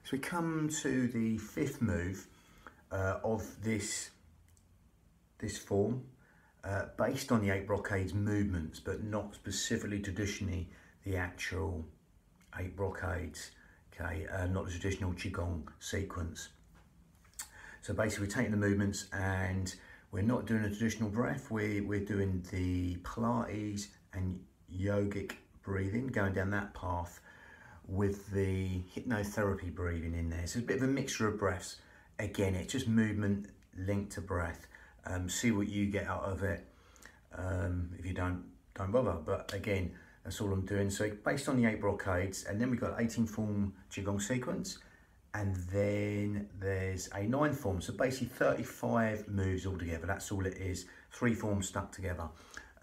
So we come to the fifth move of this form, based on the 8 brocades movements, but not specifically traditionally the actual 8 brocades, okay, not the traditional Qigong sequence. So basically we're taking the movements and we're not doing a traditional breath, we're doing the Pilates and yogic breathing, going down that path with the hypnotherapy breathing in there. So it's a bit of a mixture of breaths. Again, it's just movement linked to breath. See what you get out of it. If you don't bother. But again, that's all I'm doing. So based on the 8 brocades, and then we've got 18 form Qigong sequence, and then there's a 9 form. So basically 35 moves altogether. That's all it is. 3 forms stuck together.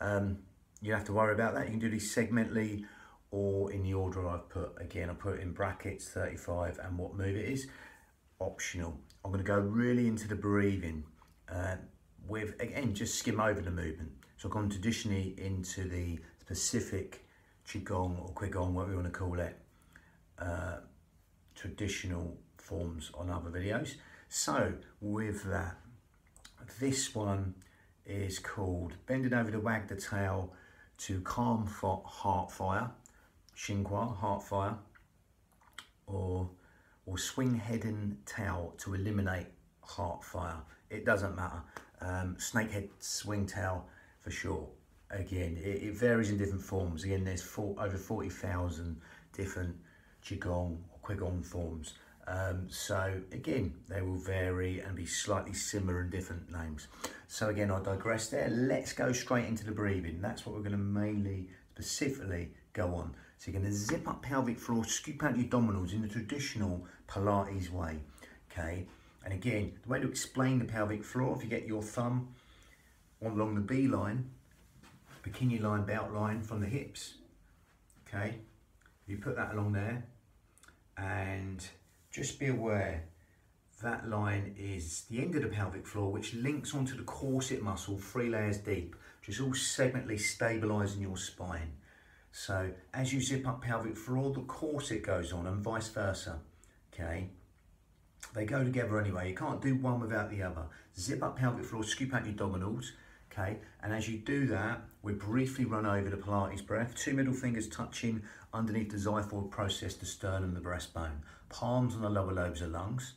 You don't have to worry about that. You can do these segmentally or in the order I've put. Again, I put it in brackets, 35, and what move it is, optional. I'm going to go really into the breathing with, again, just skim over the movement. So I've gone traditionally into the specific Qigong or Qigong, whatever you want to call it, traditional forms on other videos. So with that, this one is called Bending Over to Wag the Tail to Calm Heart Fire, Xinhua, Heart Fire, or Swing Head and Tail to Eliminate Heart Fire. It doesn't matter. Snakehead, swing tail for sure. Again, it varies in different forms. Again, there's over 40,000 different Qigong or Qigong forms. So again, they will vary and be slightly similar in different names. So again, I digress there. Let's go straight into the breathing. That's what we're going to mainly, specifically go on. So you're going to zip up pelvic floor, scoop out your abdominals in the traditional Pilates way, okay? And again, the way to explain the pelvic floor, if you get your thumb along the B line, bikini line, belt line from the hips, okay? You put that along there, and just be aware that line is the end of the pelvic floor, which links onto the corset muscle 3 layers deep, which is all segmentally stabilising your spine. So as you zip up pelvic floor, the corset goes on and vice versa, okay? They go together anyway. You can't do one without the other. Zip up pelvic floor, scoop out your abdominals, okay? And as you do that, we briefly run over the Pilates breath. 2 middle fingers touching underneath the xiphoid process, the sternum, the breastbone. Palms on the lower lobes of lungs,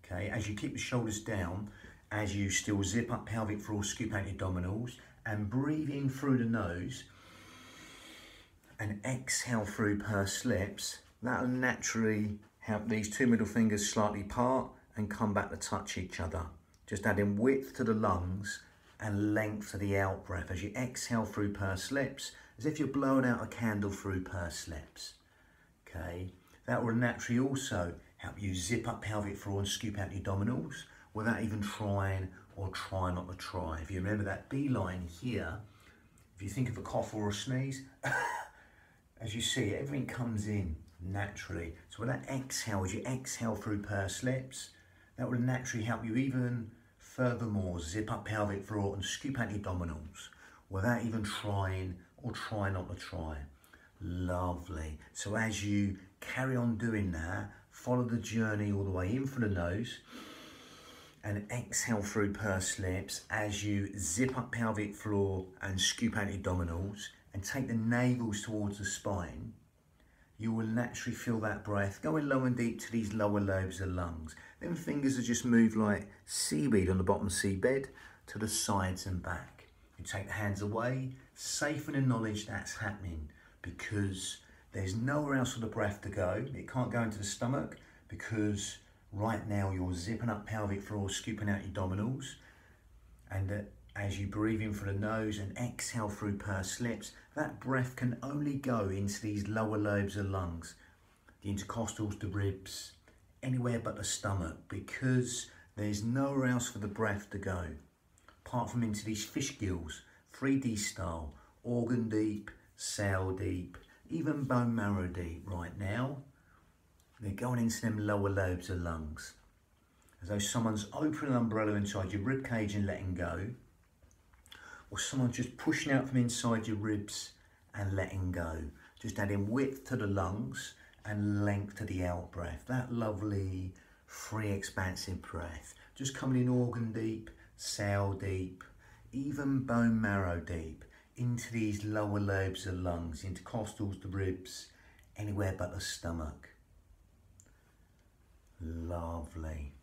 okay? As you keep the shoulders down, as you still zip up pelvic floor, scoop out your abdominals, and breathe in through the nose, and exhale through pursed lips. That'll naturally help these 2 middle fingers slightly part and come back to touch each other. Just adding width to the lungs and length to the out breath as you exhale through pursed lips, as if you're blowing out a candle through pursed lips. Okay, that will naturally also help you zip up pelvic floor and scoop out your abdominals without even trying or try not to try. If you remember that B line here, if you think of a cough or a sneeze, as you see, everything comes in naturally. So with that exhale, as you exhale through pursed lips, that will naturally help you even furthermore zip up pelvic floor and scoop out your abdominals without even trying or try not to try. Lovely. So as you carry on doing that, follow the journey all the way in through the nose and exhale through pursed lips as you zip up pelvic floor and scoop out your abdominals and take the navels towards the spine. You will naturally feel that breath going low and deep to these lower lobes of lungs. Then fingers are just move like seaweed on the bottom seabed to the sides and back. You take the hands away, safe in the knowledge that's happening, because there's nowhere else for the breath to go. It can't go into the stomach because right now you're zipping up pelvic floor, scooping out your abdominals, and as you breathe in through the nose and exhale through pursed lips, that breath can only go into these lower lobes of lungs, the intercostals, the ribs, anywhere but the stomach, because there's nowhere else for the breath to go, apart from into these fish gills, 3D style, organ deep, cell deep, even bone marrow deep right now. They're going into them lower lobes of lungs, as though someone's opening an umbrella inside your rib cage and letting go, or someone's just pushing out from inside your ribs and letting go. Just adding width to the lungs and length to the out breath. That lovely, free, expansive breath. Just coming in organ deep, cell deep, even bone marrow deep, into these lower lobes of lungs, intercostals, the ribs, anywhere but the stomach. Lovely.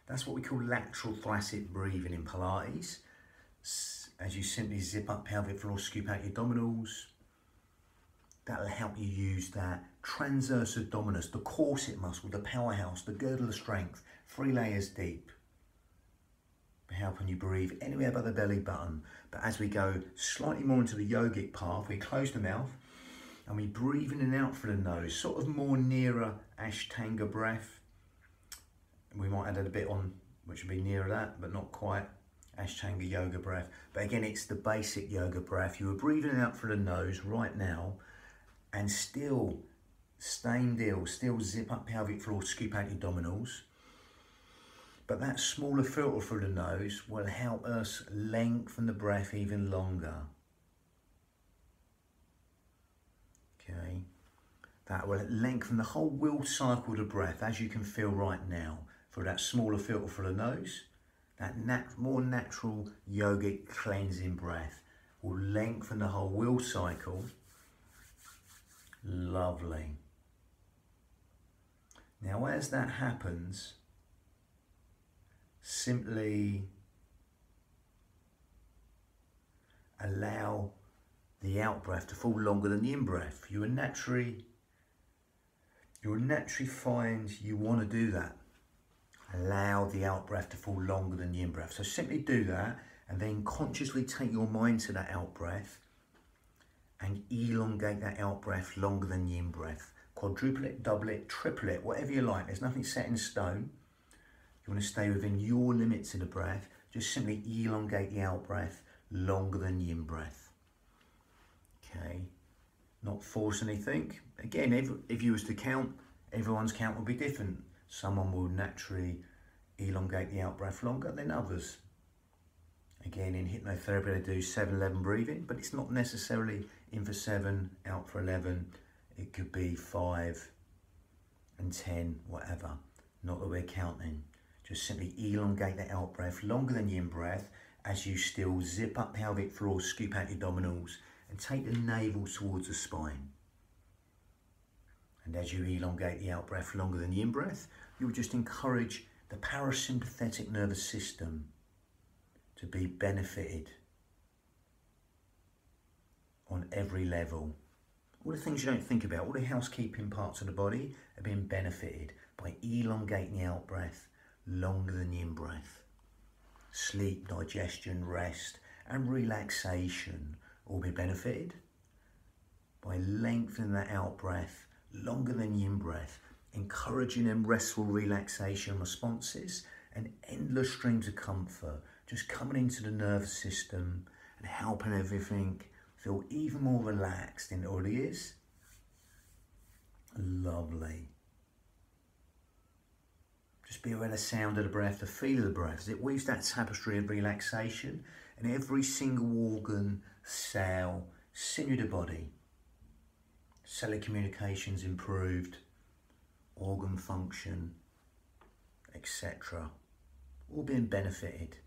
That's what we call lateral thoracic breathing in Pilates. As you simply zip up pelvic floor, scoop out your abdominals. That'll help you use that transverse abdominis, the corset muscle, the powerhouse, the girdle of strength, 3 layers deep. Helping you breathe anywhere but the belly button. But as we go slightly more into the yogic path, we close the mouth and we breathe in and out through the nose, sort of more nearer Ashtanga breath. We might add a bit on, which would be nearer that, but not quite Ashtanga yoga breath. But again, it's the basic yoga breath. You are breathing out through the nose right now and still staying still zip up pelvic floor, scoop out your abdominals. But that smaller filter through the nose will help us lengthen the breath even longer. Okay, that will lengthen the whole wheel cycle of the breath, as you can feel right now, through that smaller filter through the nose. That more natural yogic cleansing breath will lengthen the whole wheel cycle. Lovely. Now, as that happens, simply allow the out breath to fall longer than the in breath. You will naturally find you want to do that. Allow the out breath to fall longer than the in breath. So simply do that and then consciously take your mind to that out breath and elongate that out breath longer than the in breath. Quadruple it, double it, triple it, whatever you like. There's nothing set in stone. You want to stay within your limits of the breath. Just simply elongate the out breath longer than the in breath. Okay, not force anything. Again, if you was to count, everyone's count will be different. Someone will naturally elongate the out breath longer than others. Again, in hypnotherapy they do 7-11 breathing, but it's not necessarily in for 7, out for 11. It could be 5 and 10, whatever. Not that we're counting. Just simply elongate the out breath longer than the in breath as you still zip up pelvic floor, scoop out your abdominals and take the navel towards the spine. And as you elongate the out breath longer than the in breath, you will just encourage the parasympathetic nervous system to be benefited on every level. All the things you don't think about, all the housekeeping parts of the body are being benefited by elongating the out breath longer than the in breath. Sleep, digestion, rest and relaxation all be benefited by lengthening that out breath longer than the in breath, encouraging them restful relaxation responses and endless streams of comfort just coming into the nervous system and helping everything feel even more relaxed than it already is. Lovely. Just be aware of the sound of the breath, the feel of the breath, as it weaves that tapestry of relaxation in every single organ, cell, sinew of the body. Cellular communications improved, organ function, etc. All being benefited.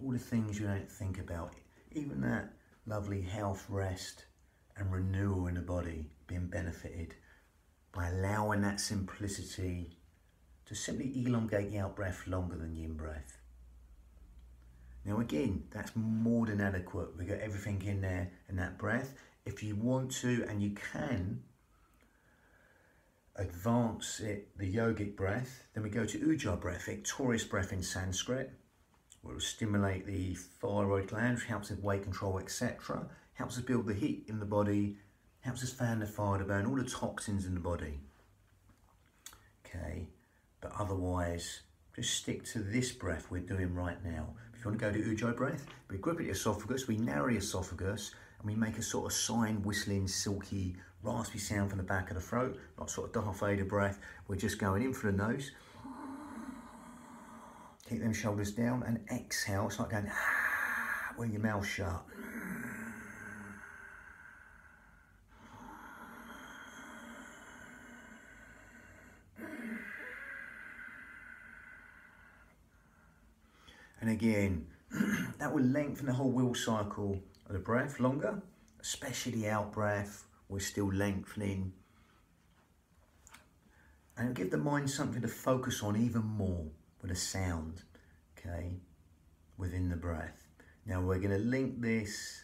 All the things you don't think about, even that lovely health, rest and renewal in the body being benefited by allowing that simplicity to simply elongate the out breath longer than the in breath. Now again, that's more than adequate. We got everything in there in that breath. If you want to, and you can, advance it, the yogic breath, then we go to Ujjayi breath, victorious breath in Sanskrit. Will stimulate the thyroid gland, which helps with weight control, etc. Helps us build the heat in the body, helps us fan the fire to burn all the toxins in the body. Okay, but otherwise, just stick to this breath we're doing right now. If you want to go to Ujjayi breath, we grip at the esophagus, we narrow the esophagus, and we make a sort of sine, whistling, silky, raspy sound from the back of the throat, not sort of Darth Vader breath. We're just going in through the nose. Keep them shoulders down and exhale. It's like going with your mouth shut. And again, that will lengthen the whole wheel cycle of the breath longer, especially the out breath. We're still lengthening. And it'll give the mind something to focus on even more with a sound, okay, within the breath. Now we're going to link this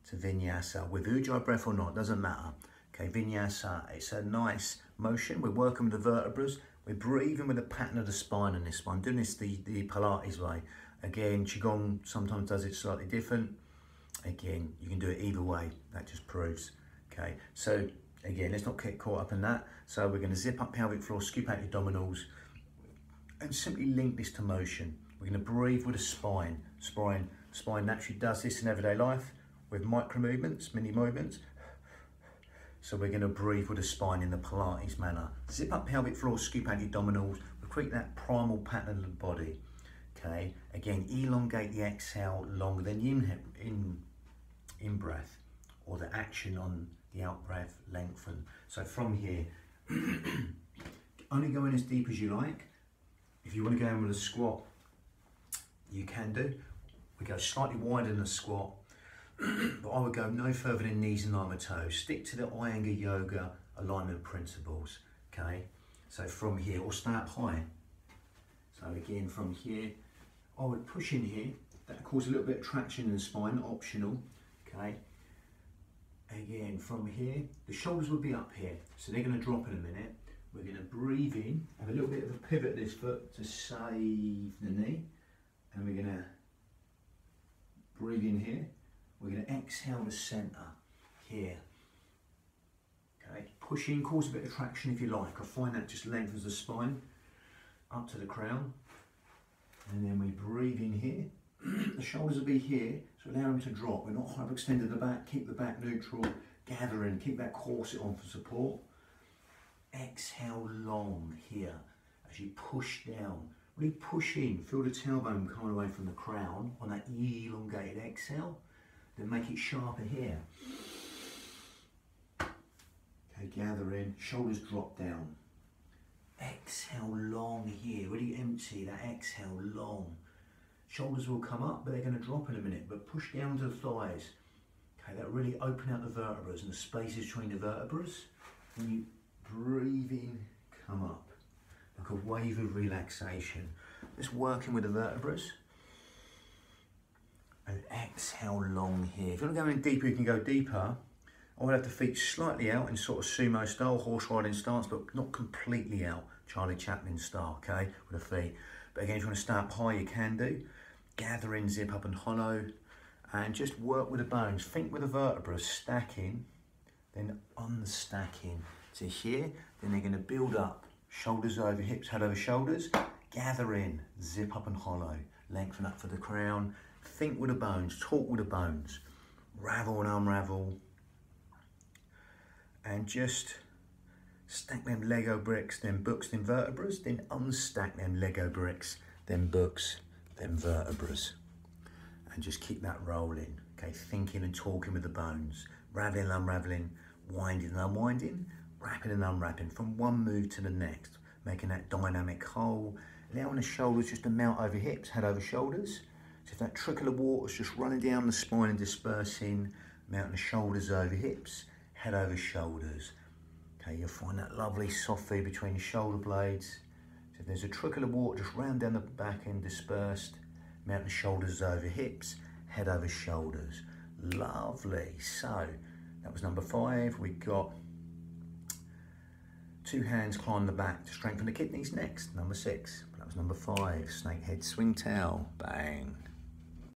to vinyasa with ujjayi breath or not, doesn't matter. Okay, vinyasa, it's a nice motion. We're working with the vertebrae. We're breathing with the pattern of the spine in this one. Doing this the Pilates way. Again, Qigong sometimes does it slightly different. Again, you can do it either way. That just proves. Okay, so again, let's not get caught up in that. So we're going to zip up pelvic floor, scoop out your abdominals, and simply link this to motion. We're going to breathe with the spine. Spine naturally does this in everyday life with micro movements, mini movements. So we're going to breathe with the spine in the Pilates manner. Zip up pelvic floor, scoop out your abdominals, recruit that primal pattern of the body. Okay, again, elongate the exhale longer than the in breath, or the action on the out breath lengthen. So from here, only go in as deep as you like. If you want to go in with a squat, you can do. We go slightly wider than a squat, but I would go no further than knees and my toes. Stick to the Iyengar yoga alignment principles, okay? So from here, or stay up high. So again, from here, I would push in here. That causes a little bit of traction in the spine, optional, okay? Again, from here, the shoulders will be up here, so they're going to drop in a minute. We're going to breathe in, have a little bit of a pivot this foot to save the knee, and we're going to breathe in here. We're going to exhale to centre here. Okay, push in, cause a bit of traction if you like. I find that just lengthens the spine up to the crown, and then we breathe in here. The shoulders will be here, so allow them to drop. We're not hyperextended the back, keep the back neutral, gather in, keep that corset on for support. Exhale long here as you push down. Really push in, feel the tailbone coming away from the crown on that elongated exhale. Then make it sharper here. Okay, gather in, shoulders drop down. Exhale long here, really empty that exhale long. Shoulders will come up, but they're going to drop in a minute, but push down to the thighs. Okay, that really open out the vertebrae and the spaces between the vertebrae. When you breathe in, come up, like a wave of relaxation. Just working with the vertebrae. And exhale long here. If you want to go in deeper, you can go deeper. I would have the feet slightly out in sort of sumo style, horse riding stance, but not completely out, Charlie Chaplin style, okay, with the feet. But again, if you want to stay up high, you can do. Gather in, zip up and hollow, and just work with the bones. Think with the vertebrae, stacking, then unstacking to here. Then they're going to build up, shoulders over hips, head over shoulders. Gather in, zip up and hollow, lengthen up for the crown. Think with the bones, talk with the bones, ravel and unravel, and just stack them Lego bricks, then books, then vertebrae, then unstack them Lego bricks, then books, then vertebrae, and just keep that rolling. Okay, thinking and talking with the bones, raveling and unraveling, winding and unwinding, wrapping and unwrapping from one move to the next, making that dynamic whole, allowing the shoulders just to melt over hips, head over shoulders. So if that trickle of water is just running down the spine and dispersing, mounting the shoulders over hips, head over shoulders. Okay, you'll find that lovely soft feed between the shoulder blades. So if there's a trickle of water just round down the back and dispersed, mount the shoulders over hips, head over shoulders. Lovely. So that was number 5. We got 2 hands climb the back to strengthen the kidneys next, number 6. That was number 5, snake head swing tail, bang.